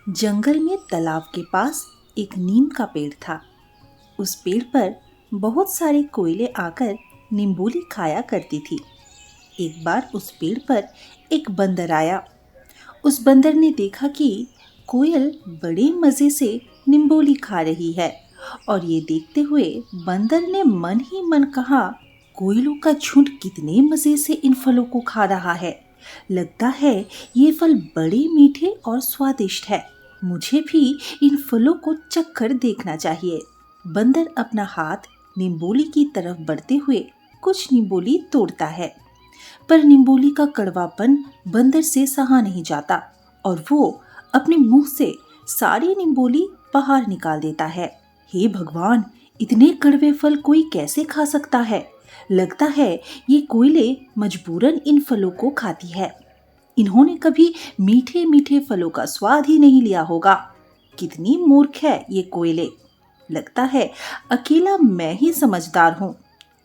जंगल में तालाब के पास एक नीम का पेड़ था। उस पेड़ पर बहुत सारे कोयले आकर नींबूली खाया करती थी। एक बार उस पेड़ पर एक बंदर आया। उस बंदर ने देखा कि कोयल बड़े मज़े से नींबूली खा रही है और ये देखते हुए बंदर ने मन ही मन कहा, कोयलों का झुंड कितने मज़े से इन फलों को खा रहा है। लगता है ये फल बड़े मीठे और स्वादिष्ट है। मुझे भी इन फलों को चखकर देखना चाहिए। बंदर अपना हाथ नींबूली की तरफ बढ़ते हुए कुछ नींबूली तोड़ता है, पर नींबूली का कड़वापन बंदर से सहा नहीं जाता और वो अपने मुंह से सारी नींबूली बाहर निकाल देता है। हे भगवान, इतने कड़वे फल कोई कैसे खा सकता है। लगता है ये कोयले मजबूरन इन फलों को खाती है। इन्होंने कभी मीठे मीठे फलों का स्वाद ही नहीं लिया होगा। कितनी मूर्ख है ये कोयले। लगता है अकेला मैं ही समझदार हूँ।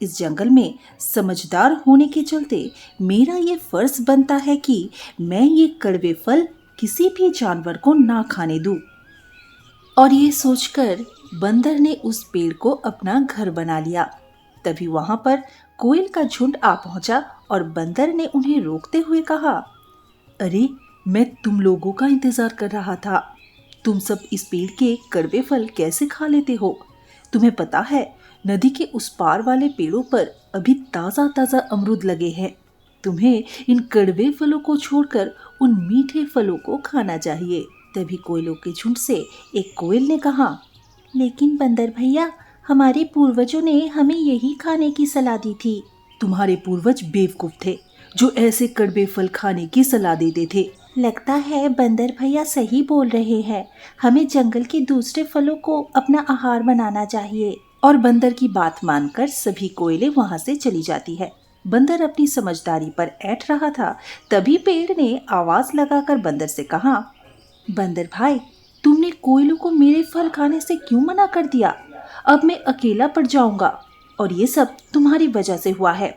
इस जंगल में समझदार होने के चलते मेरा ये फर्ज बनता है कि मैं ये कड़वे फल किसी भी जानवर को ना खाने दूँ। और ये सोचकर बंदर ने उस पेड़ को अपना घर बना लिया। तभी वहां पर कोयल का झुंड आ पहुंचा और बंदर ने उन्हें रोकते हुए कहा, अरे, मैं तुम लोगों का इंतजार कर रहा था। तुम सब इस पेड़ के कड़वे फल कैसे खा लेते हो? तुम्हें पता है, नदी के उस पार वाले पेड़ों पर अभी ताजा ताजा अमरूद लगे हैं। तुम्हें इन कड़वे फलों को छोड़कर उन मीठे फलों को खाना चाहिए। तभी कोयलों के झुंड से एक कोयल ने कहा, लेकिन बंदर भैया, हमारे पूर्वजों ने हमें यही खाने की सलाह दी थी। तुम्हारे पूर्वज बेवकूफ थे जो ऐसे कड़वे फल खाने की सलाह देते थे। लगता है बंदर भैया सही बोल रहे हैं। हमें जंगल के दूसरे फलों को अपना आहार बनाना चाहिए। और बंदर की बात मानकर सभी कोयले वहां से चली जाती है। बंदर अपनी समझदारी पर ऐठ रहा था, तभी पेड़ ने आवाज लगाकर बंदर से कहा, बंदर भाई, तुमने कोयलों को मेरे फल खाने से क्यों मना कर दिया? अब मैं अकेला पड़ जाऊंगा और ये सब तुम्हारी वजह से हुआ है।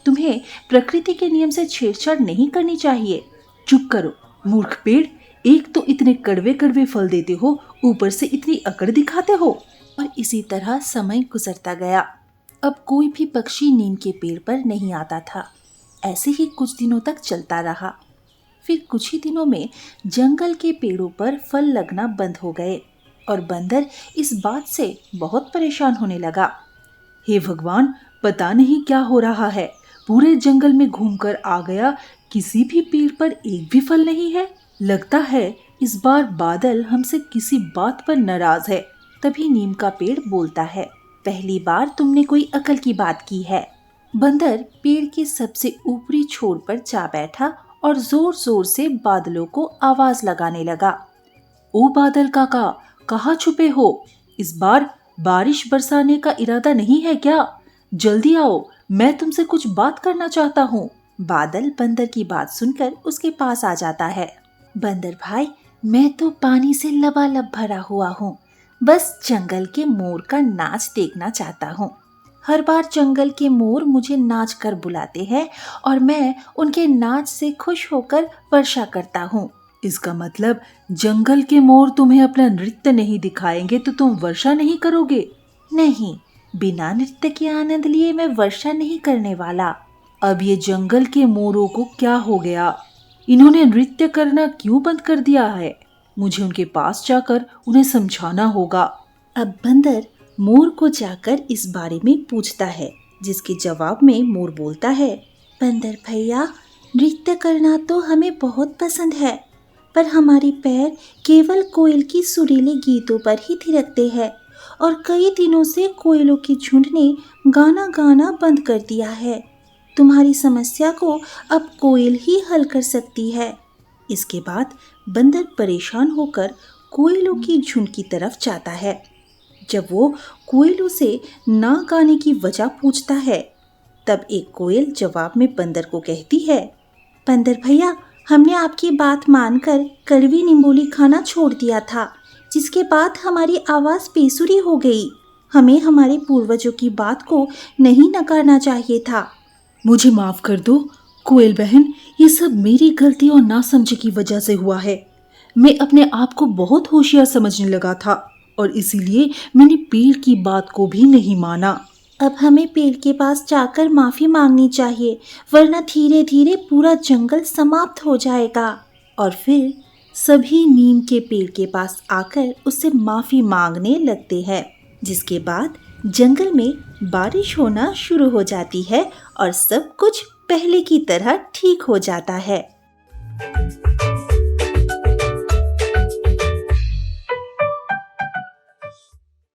तुम्हें प्रकृति के नियम से छेड़छाड़ नहीं करनी चाहिए। चुप करो मूर्ख पेड़, एक तो इतने कड़वे कड़वे फल देते हो, ऊपर से इतनी अकड़ दिखाते हो। और इसी तरह समय गुजरता गया। अब कोई भी पक्षी नीम के पेड़ पर नहीं आता था। ऐसे ही कुछ दिनों तक चलता रहा। फिर कुछ ही दिनों में जंगल के पेड़ों पर फल लगना बंद हो गए और बंदर इस बात से बहुत परेशान होने लगा। हे भगवान, पता नहीं क्या हो रहा है। पूरे जंगल में घूमकर आ गया, किसी भी पेड़ पर एक भी फल नहीं है। लगता है इस बार बादल हमसे किसी बात पर नाराज है। तभी नीम का पेड़ बोलता है, पहली बार तुमने कोई अकल की बात की है। बंदर पेड़ के सबसे ऊपरी छोर पर जा बैठा और जोर जोर से बादलों को आवाज लगाने लगा। ओ बादल काका, कहाँ छुपे हो? इस बार बारिश बरसाने का इरादा नहीं है क्या? जल्दी आओ, मैं तुमसे कुछ बात करना चाहता हूँ। बादल बंदर की बात सुनकर उसके पास आ जाता है। बंदर भाई, मैं तो पानी से लबालब भरा हुआ हूँ। बस जंगल के मोर का नाच देखना चाहता हूँ। हर बार जंगल के मोर मुझे नाच कर बुलाते हैं और मैं उनके नाच से खुश होकर वर्षा करता हूँ। इसका मतलब जंगल के मोर तुम्हें अपना नृत्य नहीं दिखाएंगे तो तुम वर्षा नहीं करोगे? नहीं, बिना नृत्य के आनंद लिए मैं वर्षा नहीं करने वाला। अब ये जंगल के मोरों को क्या हो गया? इन्होंने नृत्य करना क्यों बंद कर दिया है? मुझे उनके पास जाकर उन्हें समझाना होगा। अब बंदर मोर को जाकर इस बारे में पूछता है, जिसके जवाब में मोर बोलता है, बंदर भैया, नृत्य करना तो हमें बहुत पसंद है, पर हमारे पैर केवल कोयल की सुरीले गीतों पर ही थिरकते हैं और कई दिनों से कोयलों के झुंड ने गाना गाना बंद कर दिया है। तुम्हारी समस्या को अब कोयल ही हल कर सकती है। इसके बाद बंदर परेशान होकर कोयलों की झुंड की तरफ जाता है। जब वो कोयलों से ना गाने की वजह पूछता है, तब एक कोयल जवाब में बंदर को कहती है, बंदर भैया, हमने आपकी बात मानकर कड़वी नींबूली खाना छोड़ दिया था, जिसके बाद हमारी आवाज़ बेसुरी हो गई। हमें हमारे पूर्वजों की बात को नहीं नकारना चाहिए था। मुझे माफ़ कर दो कोयल बहन, ये सब मेरी गलती और नासमझी की वजह से हुआ है। मैं अपने आप को बहुत होशियार समझने लगा था और इसीलिए मैंने पेड़ की बात को भी नहीं माना। अब हमें पेड़ के पास जाकर माफी मांगनी चाहिए, वरना धीरे धीरे पूरा जंगल समाप्त हो जाएगा। और फिर सभी नीम के पेड़ के पास आकर उससे माफी मांगने लगते हैं, जिसके बाद जंगल में बारिश होना शुरू हो जाती है और सब कुछ पहले की तरह ठीक हो जाता है।